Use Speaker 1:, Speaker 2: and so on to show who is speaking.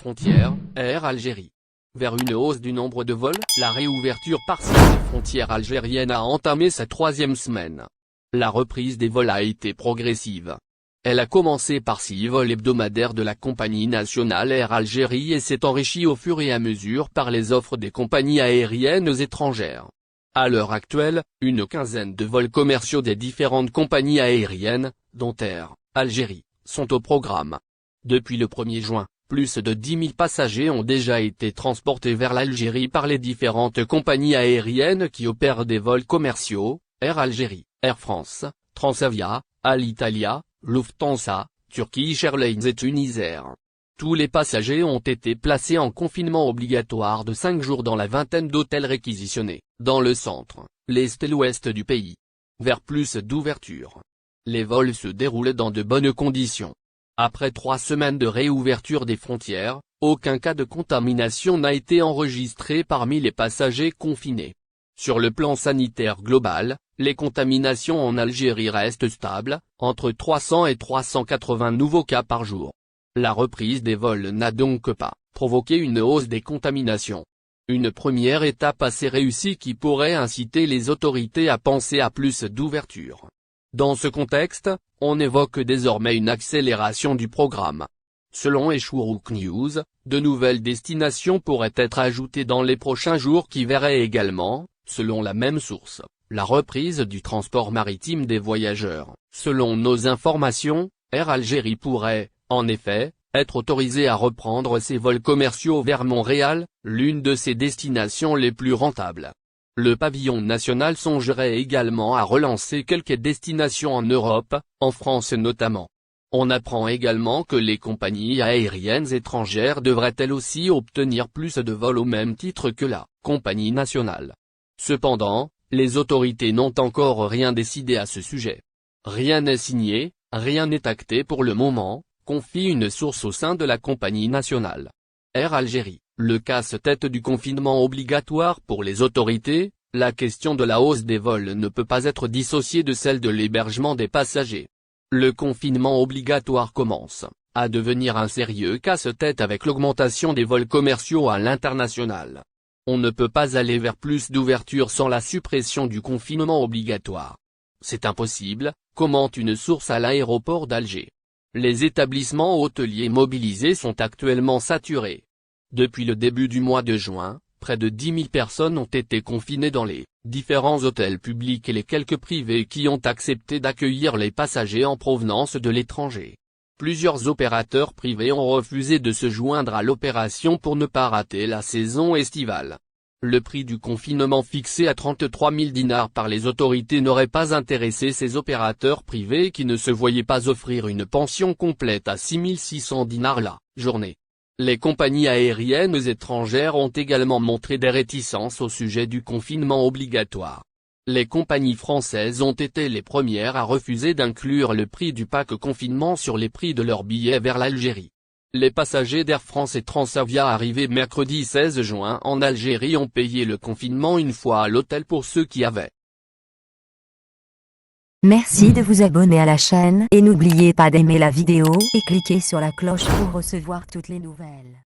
Speaker 1: frontières, Air Algérie. Vers une hausse du nombre de vols, la réouverture partielle des frontières algériennes a entamé sa troisième semaine. La reprise des vols a été progressive. Elle a commencé par 6 vols hebdomadaires de la compagnie nationale Air Algérie et s'est enrichie au fur et à mesure par les offres des compagnies aériennes étrangères. À l'heure actuelle, une quinzaine de vols commerciaux des différentes compagnies aériennes, dont Air Algérie, sont au programme. Depuis le 1er juin, plus de 10 000 passagers ont déjà été transportés vers l'Algérie par les différentes compagnies aériennes qui opèrent des vols commerciaux, Air Algérie, Air France, Transavia, Alitalia, Lufthansa, Turkish Airlines et Tunisair. Tous les passagers ont été placés en confinement obligatoire de 5 jours dans la vingtaine d'hôtels réquisitionnés, dans le centre, l'est et l'ouest du pays. Vers plus d'ouverture. Les vols se déroulent dans de bonnes conditions. Après 3 semaines de réouverture des frontières, aucun cas de contamination n'a été enregistré parmi les passagers confinés. Sur le plan sanitaire global, les contaminations en Algérie restent stables, entre 300 et 380 nouveaux cas par jour. La reprise des vols n'a donc pas provoqué une hausse des contaminations. Une première étape assez réussie qui pourrait inciter les autorités à penser à plus d'ouverture. Dans ce contexte, on évoque désormais une accélération du programme. Selon Eshuruk News, de nouvelles destinations pourraient être ajoutées dans les prochains jours qui verraient également, selon la même source, la reprise du transport maritime des voyageurs. Selon nos informations, Air Algérie pourrait, en effet, être autorisée à reprendre ses vols commerciaux vers Montréal, l'une de ses destinations les plus rentables. Le pavillon national songerait également à relancer quelques destinations en Europe, en France notamment. On apprend également que les compagnies aériennes étrangères devraient elles aussi obtenir plus de vols au même titre que la compagnie nationale. Cependant, les autorités n'ont encore rien décidé à ce sujet. Rien n'est signé, rien n'est acté pour le moment, confie une source au sein de la compagnie nationale. Air Algérie, le casse-tête du confinement obligatoire pour les autorités, la question de la hausse des vols ne peut pas être dissociée de celle de l'hébergement des passagers. Le confinement obligatoire commence à devenir un sérieux casse-tête avec l'augmentation des vols commerciaux à l'international. On ne peut pas aller vers plus d'ouverture sans la suppression du confinement obligatoire. C'est impossible, commente une source à l'aéroport d'Alger. Les établissements hôteliers mobilisés sont actuellement saturés. Depuis le début du mois de juin, près de 10 000 personnes ont été confinées dans les différents hôtels publics et les quelques privés qui ont accepté d'accueillir les passagers en provenance de l'étranger. Plusieurs opérateurs privés ont refusé de se joindre à l'opération pour ne pas rater la saison estivale. Le prix du confinement fixé à 33 000 dinars par les autorités n'aurait pas intéressé ces opérateurs privés qui ne se voyaient pas offrir une pension complète à 6 600 dinars la journée. Les compagnies aériennes étrangères ont également montré des réticences au sujet du confinement obligatoire. Les compagnies françaises ont été les premières à refuser d'inclure le prix du pack confinement sur les prix de leurs billets vers l'Algérie. Les passagers d'Air France et Transavia arrivés mercredi 16 juin en Algérie ont payé le confinement une fois à l'hôtel pour ceux qui avaient.
Speaker 2: Merci de vous abonner à la chaîne et n'oubliez pas d'aimer la vidéo et cliquer sur la cloche pour recevoir toutes les nouvelles.